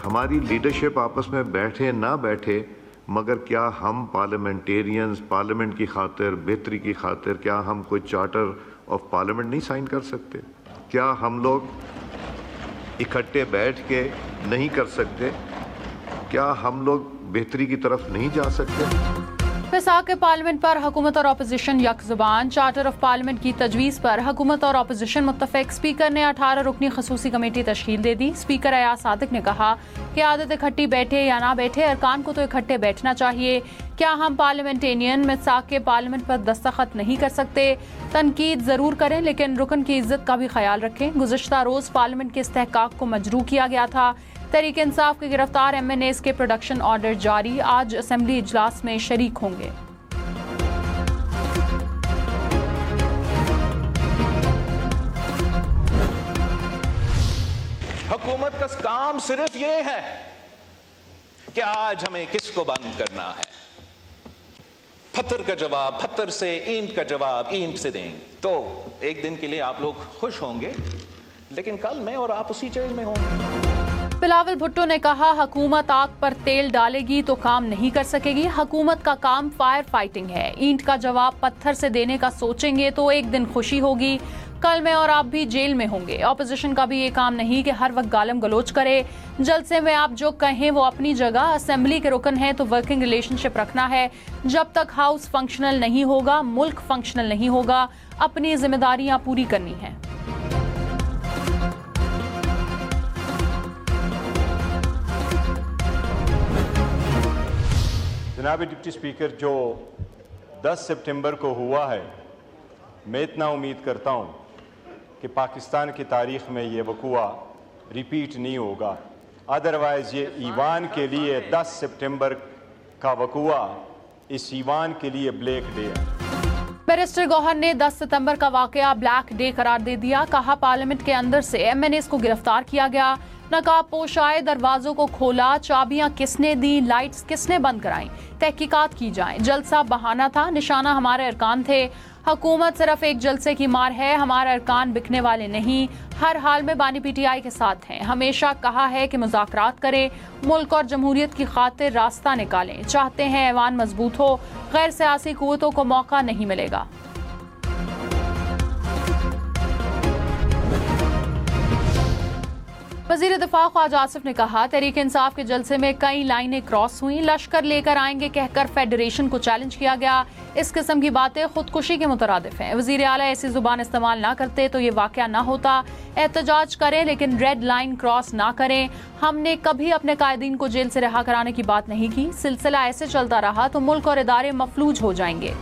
हमारी लीडरशिप आपस में बैठे ना बैठे, मगर क्या हम पार्लियामेंटेरियंस पार्लियामेंट की खातिर, बेहतरी की खातिर, क्या हम कोई चार्टर ऑफ पार्लियामेंट नहीं साइन कर सकते? क्या हम लोग इकट्ठे बैठ के नहीं कर सकते? क्या हम लोग बेहतरी की तरफ नहीं जा सकते? वफाक के पार्लियामेंट पर हुकूमत और अपोजिशन यक ज़ुबान। चार्टर ऑफ पार्लियामेंट की तजवीज़ पर हुकूमत और अपोजिशन मुत्तफ़िक। स्पीकर ने 18 रुकनी खसूसी कमेटी तश्कील दे दी। स्पीकर अयाज सादिक ने कहा कि आदत इकट्ठी बैठे या ना बैठे, अरकान को तो इकट्ठे बैठना चाहिए। क्या हम पार्लियामेंटेरियन वफाक के पार्लियामेंट पर दस्तखत नहीं कर सकते? तनकीद ज़रूर करें लेकिन रुकन की इज्जत का भी ख्याल रखें। गुज़श्ता रोज़ पार्लियामेंट के इस्तेहकाक को मजरू किया गया था। तहरीक इंसाफ के गिरफ्तार MNAs के प्रोडक्शन ऑर्डर जारी। आज असेंबली इजलास में शरीक होंगे। हुकूमत का काम सिर्फ ये है कि आज हमें किसको बंद करना है। पत्थर का जवाब पत्थर से, ईंट का जवाब ईंट से देंगे तो एक दिन के लिए आप लोग खुश होंगे, लेकिन कल मैं और आप उसी जेल में होंगे। बिलावल भुट्टो ने कहा हुकूमत आग पर तेल डालेगी तो काम नहीं कर सकेगी। हुकूमत का काम फायर फाइटिंग है। ईंट का जवाब पत्थर से देने का सोचेंगे तो एक दिन खुशी होगी, कल मैं और आप भी जेल में होंगे। ऑपोजिशन का भी ये काम नहीं कि हर वक्त गालम गलोच करे। जलसे में आप जो कहें वो अपनी जगह। असेंबली के रुकन है तो वर्किंग रिलेशनशिप रखना है। जब तक हाउस फंक्शनल नहीं होगा, मुल्क फंक्शनल नहीं होगा। अपनी जिम्मेदारियां पूरी करनी है। जनाब डिप्टी स्पीकर, जो 10 सितंबर को हुआ है, मैं इतना उम्मीद करता हूँ कि पाकिस्तान की तारीख़ में ये वक़ुआ रिपीट नहीं होगा। अदरवाइज़ ये ईवान के लिए 10 सितंबर का वक़ुआ इस ईवान के लिए ब्लैक डे है। बैरिस्टर गौहर ने 10 सितंबर का वाकया ब्लैक डे करार दे दिया। कहा पार्लियामेंट के अंदर से MNAs को गिरफ्तार किया गया, नकाब पोशाए दरवाजों को खोला, चाबियां किसने दी, लाइट्स किसने बंद कराई, तहकीकात की जाए। जलसा बहाना था, निशाना हमारे अरकान थे। हुकूमत सिर्फ एक जलसे की मार है, हमारे अरकान बिकने वाले नहीं। हर हाल में बानी PTI के साथ हैं। हमेशा कहा है कि मुज़ाकरात करें, मुल्क और जमहूरियत की खातिर रास्ता निकालें। चाहते हैं ऐवान मजबूत हो, गैर सियासी कुव्वतों को मौका नहीं मिलेगा। वज़ीर दिफा ख्वाजा आसिफ ने कहा तहरीक इंसाफ के जलसे में कई लाइनें क्रॉस हुई। लश्कर लेकर आएंगे कहकर फेडरेशन को चैलेंज किया गया। इस किस्म की बातें खुदकुशी के मुतरादिफ हैं। वज़ीर आला ऐसी जुबान इस्तेमाल ना करते तो ये वाक़या ना होता। एहतजाज करें लेकिन रेड लाइन क्रॉस ना करें। हमने कभी अपने कायदीन को जेल से रिहा कराने की बात नहीं की। सिलसिला ऐसे चलता रहा तो मुल्क और इदारे मफलूज हो जाएंगे।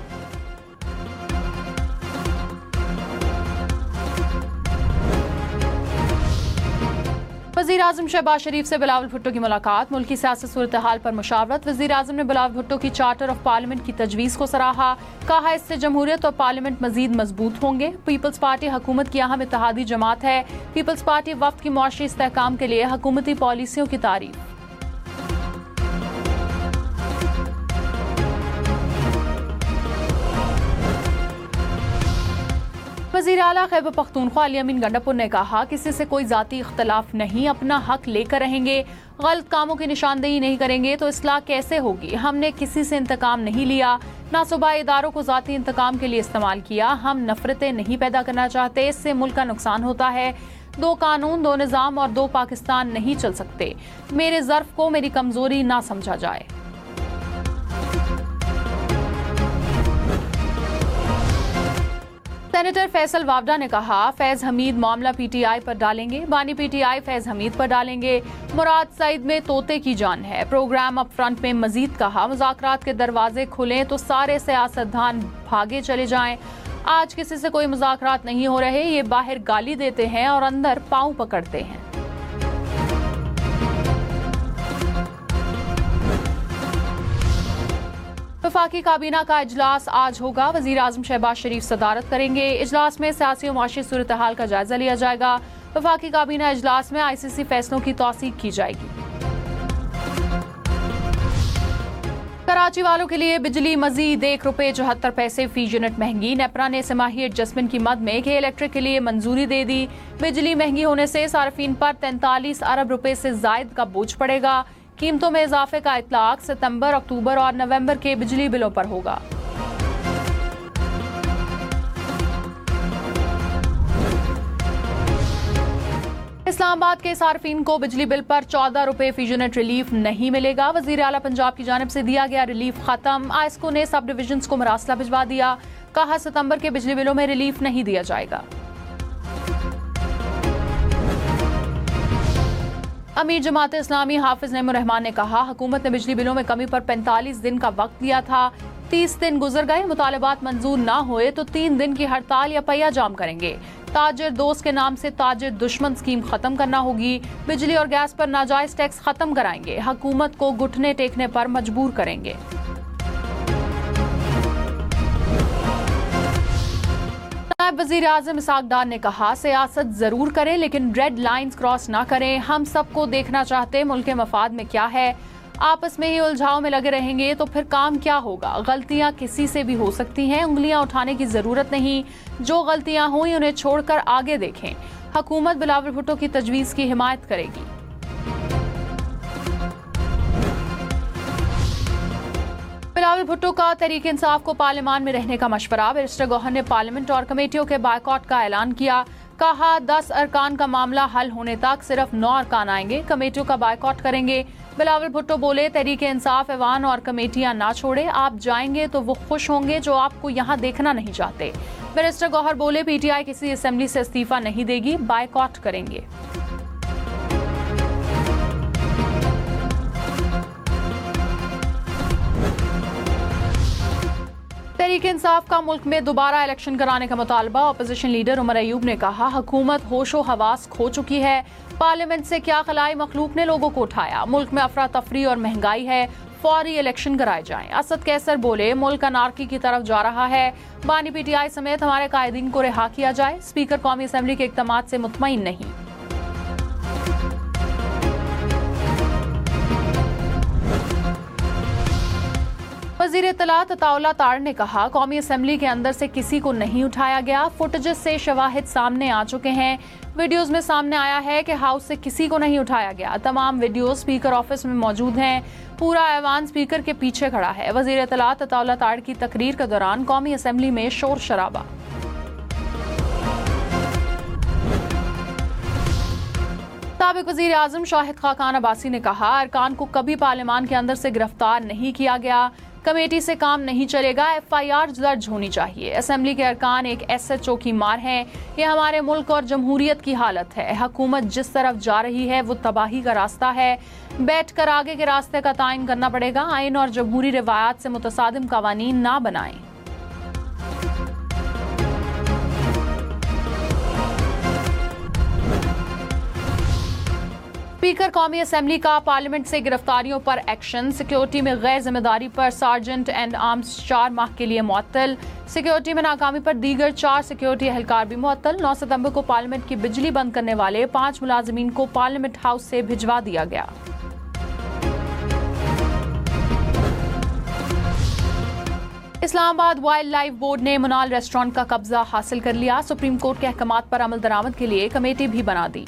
वज़ीर आज़म शहबाज शरीफ से बिलावल भुट्टो की मुलाकात। मुल्की सियासी सूरत हाल पर मुशावरत। वज़ीर आज़म ने बिलावल भुट्टो की चार्टर ऑफ पार्लियामेंट की तजवीज़ को सराहा। कहा इससे जमहूरियत और पार्लियामेंट मजीद मजबूत होंगे। पीपल्स पार्टी हुकूमत की अहम इत्तेहादी जमात है। पीपल्स पार्टी वक्त की मुआशी इस्तेहकाम के लिए हुकूमती पॉलिसियों की तारीफ। वज़ीर आला खैबर पख्तूनख्वा अली अमीन गंडापुर ने कहा किसी से कोई जाती इख्तलाफ नहीं, अपना हक लेकर रहेंगे। गलत कामों की निशानदेही नहीं करेंगे तो इस्लाह कैसे होगी। हमने किसी से इंतकाम नहीं लिया, ना सूबाई इदारों को जाती इंतकाम के लिए इस्तेमाल किया। हम नफरतें नहीं पैदा करना चाहते, इससे मुल्क का नुकसान होता है। 2 कानून, 2 निज़ाम और 2 पाकिस्तान नहीं चल सकते। मेरे ज़र्फ को मेरी कमजोरी ना समझा जाए। सेनेटर फैसल वावडा ने कहा फैज हमीद मामला PTI पर डालेंगे, बानी PTI फैज हमीद पर डालेंगे। मुराद सईद में तोते की जान है। प्रोग्राम अप फ्रंट में मजीद कहा मुज़ाकरात के दरवाजे खुलें तो सारे सियासतदान भागे चले जाएं। आज किसी से कोई मुज़ाकरात नहीं हो रहे, ये बाहर गाली देते हैं और अंदर पाँव पकड़ते हैं। वफाकी काबीना का इजलास आज होगा। वज़ीर आज़म शहबाज शरीफ सदारत करेंगे। इजलास में सियासी और माशी सूरत हाल का जायजा लिया जाएगा। वफाकी काबीना इजलास में ICC फैसलों की तौसीक की जाएगी। कराची वालों के लिए बिजली मजीद ₹1.74 फी यूनिट महंगी। नेपरा ने समाही एडजस्टमेंट की मद में के इलेक्ट्रिक के लिए मंजूरी दे दी। बिजली महंगी होने से सार्फिन पर 43 अरब रुपए से जायद का बोझ पड़ेगा। कीमतों में इजाफे का इतलाक सितंबर, अक्टूबर और नवंबर के बिजली बिलों पर होगा। इस्लामाबाद के सार्फिन को बिजली बिल पर 14 रुपए फी यूनिट रिलीफ नहीं मिलेगा। वजीर आला पंजाब की जानिब से दिया गया रिलीफ खत्म। आइस्को ने सब डिविजन्स को मरासला भिजवा दिया। कहा सितंबर के बिजली बिलों में रिलीफ नहीं दिया जाएगा। अमीर जमात इस्लामी हाफिज नईमुर रहमान ने कहा हुकूमत ने बिजली बिलों में कमी पर 45 दिन का वक्त दिया था। 30 दिन गुजर गए, मुतालबात मंजूर ना हुए तो 3 दिन की हड़ताल या पहिया जाम करेंगे। ताजिर दोस्त के नाम से ताजिर दुश्मन स्कीम खत्म करना होगी। बिजली और गैस पर नाजायज टैक्स खत्म कराएंगे। हुकूमत को घुटने टेकने पर मजबूर करेंगे। नायब वजीर आजम इसहाक डार ने कहा सियासत जरूर करें लेकिन रेड लाइंस क्रॉस ना करें। हम सबको देखना चाहते मुल्क के मफाद में क्या है। आपस में ही उलझाव में लगे रहेंगे तो फिर काम क्या होगा। गलतियां किसी से भी हो सकती हैं, उंगलियां उठाने की जरूरत नहीं। जो गलतियां हुई उन्हें छोड़कर आगे देखें। हुकूमत बिलावल भुट्टो की तजवीज की हिमायत करेगी। बिलावल भुट्टो का तहरीक इंसाफ को पार्लियामान में रहने का मशवरा। बैरिस्टर गौहर ने पार्लियामेंट और कमेटियों के बायकॉट का ऐलान किया। कहा 10 अरकान का मामला हल होने तक सिर्फ 9 अरकान आएंगे, कमेटियों का बायकॉट करेंगे। बिलावल भुट्टो बोले तहरीक इंसाफ ऐवान और कमेटियां ना छोड़े। आप जाएंगे तो वो खुश होंगे जो आपको यहाँ देखना नहीं चाहते। बैरिस्टर गौहर बोले पीटीआई किसी असेंबली से इस्तीफा नहीं देगी, बायकॉट करेंगे। तहरीक इंसाफ का मुल्क में दोबारा इलेक्शन कराने का मुतालबा। अपोजिशन लीडर उमर अयूब ने कहा हुकूमत होशो हवास खो चुकी है। पार्लियामेंट से क्या खलाई मखलूक ने लोगों को उठाया। मुल्क में अफरा तफरी और महंगाई है, फौरी इलेक्शन कराए जाएं। असद कैसर बोले मुल्क अनारकी की तरफ जा रहा है। बानी पीटीआई समेत हमारे कायदीन को रिहा किया जाए। स्पीकर कौमी असेंबली के इक़दामात से मुतमईन नहीं। वज़ीर इत्तलात अताउल्लाह तार ने कहा कौमी असेंबली के अंदर से किसी को नहीं उठाया गया। फुटेजेस से शवाहिद सामने आ चुके हैं। वीडियोस में सामने आया है कि हाउस से किसी को नहीं उठाया गया। तमाम वीडियो स्पीकर ऑफिस में मौजूद हैं। पूरा ऐवान स्पीकर के पीछे खड़ा है। वज़ीर इत्तलात अताउल्लाह तार की तकरीर के दौरान कौमी असेंबली में शोर शराबा। साबिक वज़ीर आज़म शाहिद खाकान अब्बासी ने कहा अरकान को कभी पार्लियामान के अंदर से गिरफ्तार नहीं किया गया। कमेटी से काम नहीं चलेगा, FIR दर्ज होनी चाहिए। असेंबली के अरकान एक SHO की मार हैं। ये हमारे मुल्क और जमहूरियत की हालत है। हुकूमत जिस तरफ जा रही है वो तबाही का रास्ता है। बैठकर आगे के रास्ते का तायन करना पड़ेगा। आइन और जमहूरी रिवायात से मुतसादिम कवानीन ना बनाएं। स्पीकर कौमी असेंबली का पार्लियामेंट से गिरफ्तारियों पर एक्शन। सिक्योरिटी में गैर जिम्मेदारी पर सार्जेंट एंड आर्म्स 4 माह के लिए मुअत्तल। सिक्योरिटी में नाकामी पर दीगर 4 सिक्योरिटी एहलकार भी मुअत्तल। 9 सितंबर को पार्लियामेंट की बिजली बंद करने वाले 5 मुलाजिमीन को पार्लियामेंट हाउस से भिजवा दिया गया। इस्लामाबाद वाइल्ड लाइफ बोर्ड ने मुनाल रेस्टोरेंट का कब्जा हासिल कर लिया। सुप्रीम कोर्ट के अहकामात पर अमल दरामद के लिए कमेटी भी बना दी।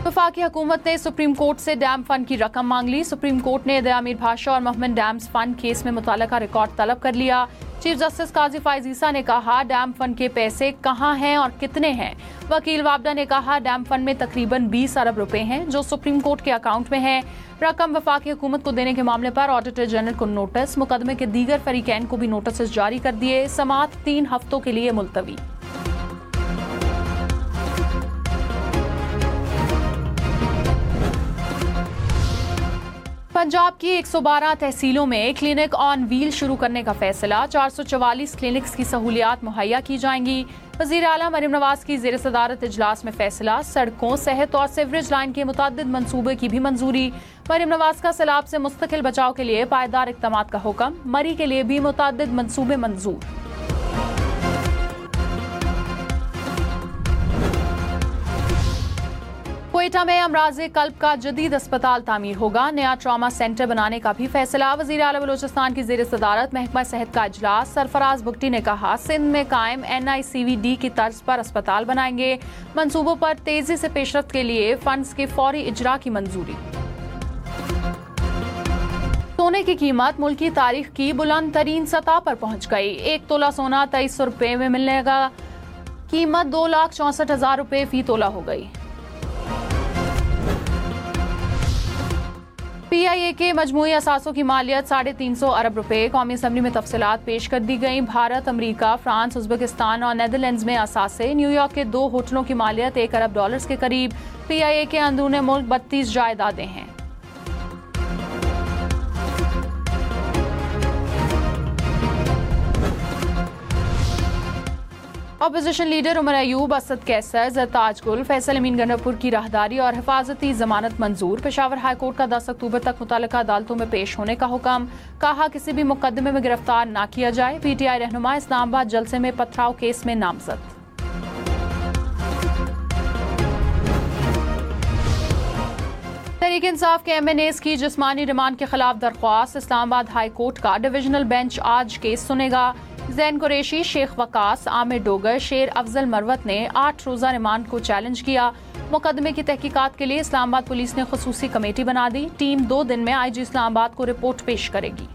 वफाकी हुकूमत ने सुप्रीम कोर्ट से डैम फंड की रकम मांग ली। सुप्रीम कोर्ट ने दयामीर भाषा और मोहम्मद डैम्स फंड केस में मुतल्लका रिकॉर्ड तलब कर लिया। चीफ जस्टिस काजी फाइज ईसा ने कहा डैम फंड के पैसे कहां हैं और कितने हैं। वकील वाबडा ने कहा डैम फंड में तकरीबन 20 अरब रुपए हैं जो सुप्रीम कोर्ट के अकाउंट में है। रकम वफाकी हुकूमत को देने के मामले पर ऑडिटर जनरल को नोटिस। मुकदमे के दीगर फरीकैन को भी नोटिस जारी कर दिए। समाअत 3 हफ्तों के लिए मुलतवी। पंजाब की 112 तहसीलों में क्लिनिक ऑन व्हील शुरू करने का फैसला। 444 क्लिनिक्स की सहूलियात मुहैया की जाएंगी। वज़ीर आला मरियम नवाज की ज़ेर सदारत इजलास में फैसला। सड़कों, सेहत और सीवरेज लाइन के मुतअद्दिद मंसूबे की भी मंजूरी। मरियम नवाज का सैलाब से मुस्तकिल बचाव के लिए पायदार इक़दामात का हुक्म। मरी के लिए भी मुतअद्दिद मंसूबे मंजूर। एटा में अमराज़े कल्ब का जदीद अस्पताल तामीर होगा। नया ट्रामा सेंटर बनाने का भी फैसला। वज़ीर आला बलूचिस्तान की ज़ेर सदारत महकमा सेहत का इजलास। सरफराज भुट्टी ने कहा, सिंध में कायम NICVD की तर्ज पर अस्पताल बनाएंगे। मंसूबों पर तेजी से पेशरफ्त के लिए फंड्स के फौरी इजरा की मंजूरी। सोने की कीमत मुल्क की तारीख की बुलंद तरीन सतह पर पहुंच गई। 1 तोला सोना 2300 रुपये में मिलेगा। कीमत 2,64,000 रुपये फी तोला हो गई। PIA के मजमूई असासों की मालियत 350 अरब रुपये। कौमी असम्बली में तफसीलात पेश कर दी गई। भारत, अमरीका, फ्रांस, उज़्बेकिस्तान और नेदरलैंड्स में असासे। न्यूयॉर्क के 2 होटलों की मालियत 1 अरब डॉलर्स के करीब। PIA के अंदरून मुल्क 32 जायदादें हैं। अपोजिशन लीडर उमर अयूब, असद कैसर, ज़रताज गुल, फैसल अमीन गंडापुर की राहदारी और हिफाजती जमानत मंजूर। पेशावर हाई कोर्ट का 10 अक्टूबर तक मुताल्लिका अदालतों में पेश होने का हुक्म। कहा, किसी भी मुकदमे में गिरफ्तार ना किया जाए। PTI रहनुमा इस्लामाबाद जलसे में पथराव केस में नामजद। तहरीक इंसाफ के MNAs की जिस्मानी रिमांड के खिलाफ दरख्वास्त। इस्लामाबाद हाई कोर्ट का डिविजनल बेंच आज केस सुनेगा। जैन कुरैशी, शेख वकास, आमिर डोगर, शेर अफजल मरवत ने 8 रोज़ा रिमांड को चैलेंज किया। मुकदमे की तहकीकात के लिए इस्लामाबाद पुलिस ने खुसूसी कमेटी बना दी। टीम 2 दिन में IG इस्लामाबाद को रिपोर्ट पेश करेगी।